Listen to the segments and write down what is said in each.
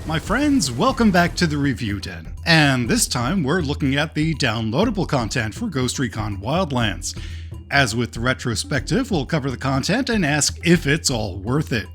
My friends, welcome back to the Review Den, and this time we're looking at the downloadable content for Ghost Recon Wildlands. As with the retrospective, we'll cover the content and ask if it's all worth it.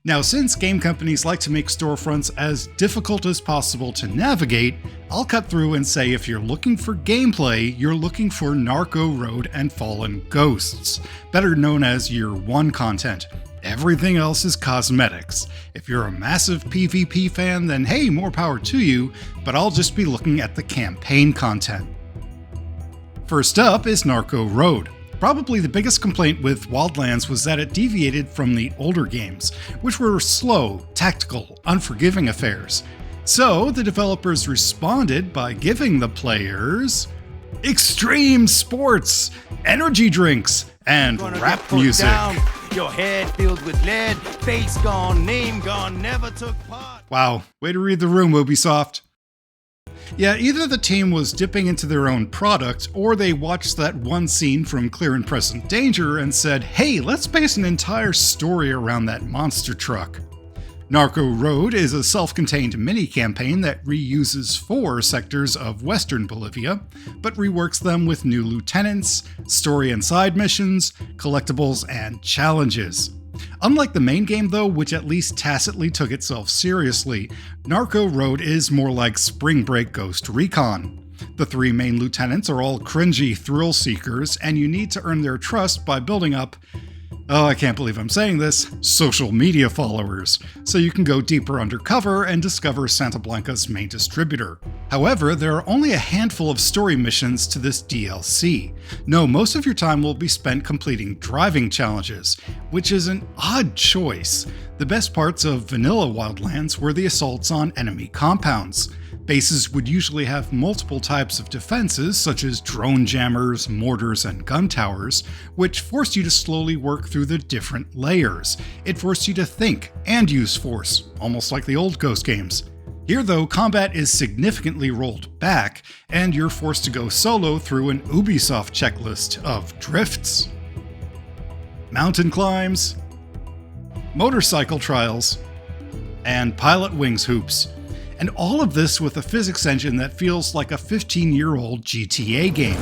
Now, since game companies like to make storefronts as difficult as possible to navigate, I'll cut through and say if you're looking for gameplay, you're looking for Narco Road and Fallen Ghosts, better known as Year 1 content. Everything else is cosmetics. If you're a massive PvP fan, then hey, more power to you, but I'll just be looking at the campaign content. First up is Narco Road. Probably the biggest complaint with Wildlands was that it deviated from the older games, which were slow, tactical, unforgiving affairs. So the developers responded by giving the players extreme sports, energy drinks, and rap music. Your head filled with lead, face gone, name gone, never took part. Wow, way to read the room, Ubisoft. Yeah, either the team was dipping into their own product, or they watched that one scene from Clear and Present Danger and said, hey, let's base an entire story around that monster truck. Narco Road is a self-contained mini-campaign that reuses 4 sectors of western Bolivia, but reworks them with new lieutenants, story and side missions, collectibles, and challenges. Unlike the main game though, which at least tacitly took itself seriously, Narco Road is more like Spring Break Ghost Recon. The 3 main lieutenants are all cringy thrill seekers, and you need to earn their trust by building up, oh, I can't believe I'm saying this, social media followers, so you can go deeper undercover and discover Santa Blanca's main distributor. However, there are only a handful of story missions to this DLC. No, most of your time will be spent completing driving challenges, which is an odd choice. The best parts of vanilla Wildlands were the assaults on enemy compounds. Bases would usually have multiple types of defenses, such as drone jammers, mortars, and gun towers, which forced you to slowly work through the different layers. It forced you to think and use force, almost like the old Ghost games. Here though, combat is significantly rolled back, and you're forced to go solo through an Ubisoft checklist of drifts, mountain climbs, motorcycle trials, and pilot wings hoops. And all of this with a physics engine that feels like a 15-year-old GTA game.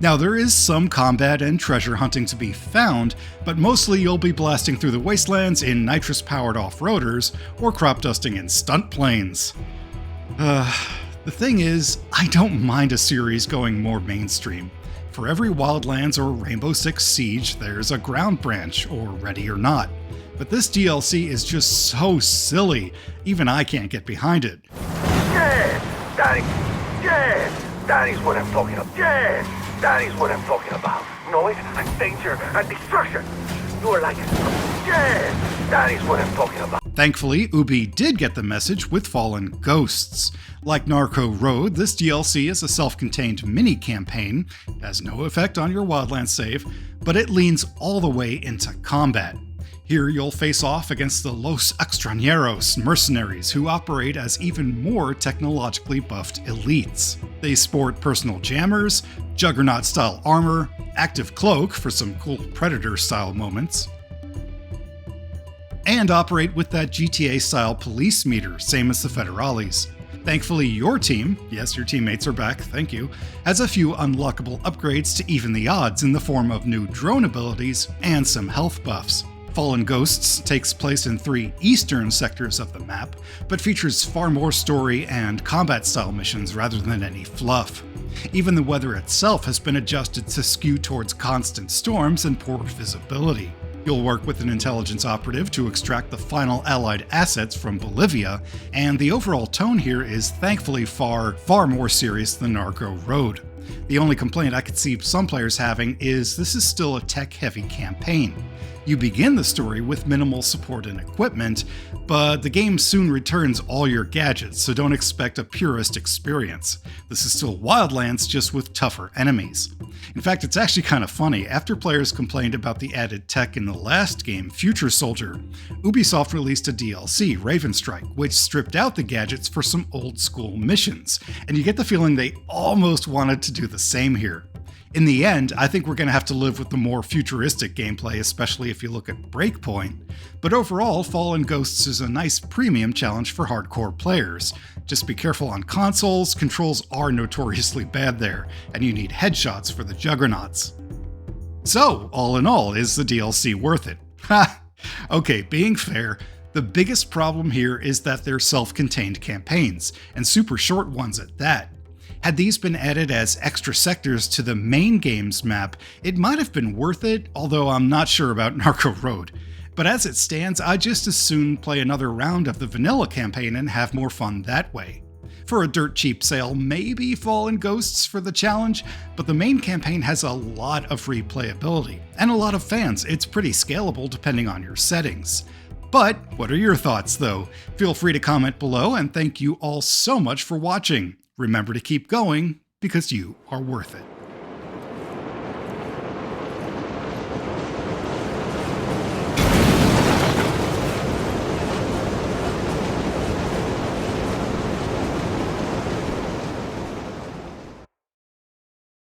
Now, there is some combat and treasure hunting to be found, but mostly you'll be blasting through the wastelands in nitrous-powered off-roaders or crop dusting in stunt planes. The thing is, I don't mind a series going more mainstream. For every Wildlands or Rainbow Six Siege, there's a ground branch, or Ready or Not. But this DLC is just so silly, even I can't get behind it. Yes, that is what I'm talking about. Yes, that is what I'm talking about. Noise and danger and destruction. You are like it. Yes, that is what I'm talking about. Thankfully, Ubi did get the message with Fallen Ghosts. Like Narco Road, this DLC is a self-contained mini-campaign, has no effect on your Wildlands save, but it leans all the way into combat. Here you'll face off against the Los Extrañeros mercenaries who operate as even more technologically buffed elites. They sport personal jammers, Juggernaut-style armor, active cloak for some cool Predator-style moments, and operate with that GTA-style police meter, same as the Federales. Thankfully, your team, yes, your teammates are back, thank you, has a few unlockable upgrades to even the odds in the form of new drone abilities and some health buffs. Fallen Ghosts takes place in 3 eastern sectors of the map, but features far more story and combat-style missions rather than any fluff. Even the weather itself has been adjusted to skew towards constant storms and poor visibility. You'll work with an intelligence operative to extract the final allied assets from Bolivia, and the overall tone here is thankfully far more serious than Narco Road. The only complaint I could see some players having is this is still a tech-heavy campaign. You begin the story with minimal support and equipment, but the game soon returns all your gadgets, so don't expect a purist experience. This is still Wildlands, just with tougher enemies. In fact, it's actually kind of funny. After players complained about the added tech in the last game, Future Soldier, Ubisoft released a DLC, Raven Strike, which stripped out the gadgets for some old-school missions, and you get the feeling they almost wanted to do the same here. In the end, I think we're going to have to live with the more futuristic gameplay, especially if you look at Breakpoint. But overall, Fallen Ghosts is a nice premium challenge for hardcore players. Just be careful on consoles, controls are notoriously bad there, and you need headshots for the juggernauts. So, all in all, is the DLC worth it? Ha! Okay, being fair, the biggest problem here is that they're self-contained campaigns, and super short ones at that. Had these been added as extra sectors to the main game's map, it might have been worth it, although I'm not sure about Narco Road. But as it stands, I'd just as soon play another round of the vanilla campaign and have more fun that way. For a dirt cheap sale, maybe Fallen Ghosts for the challenge, but the main campaign has a lot of free playability, and a lot of fans. It's pretty scalable depending on your settings. But what are your thoughts though? Feel free to comment below, and thank you all so much for watching. Remember to keep going, because you are worth it.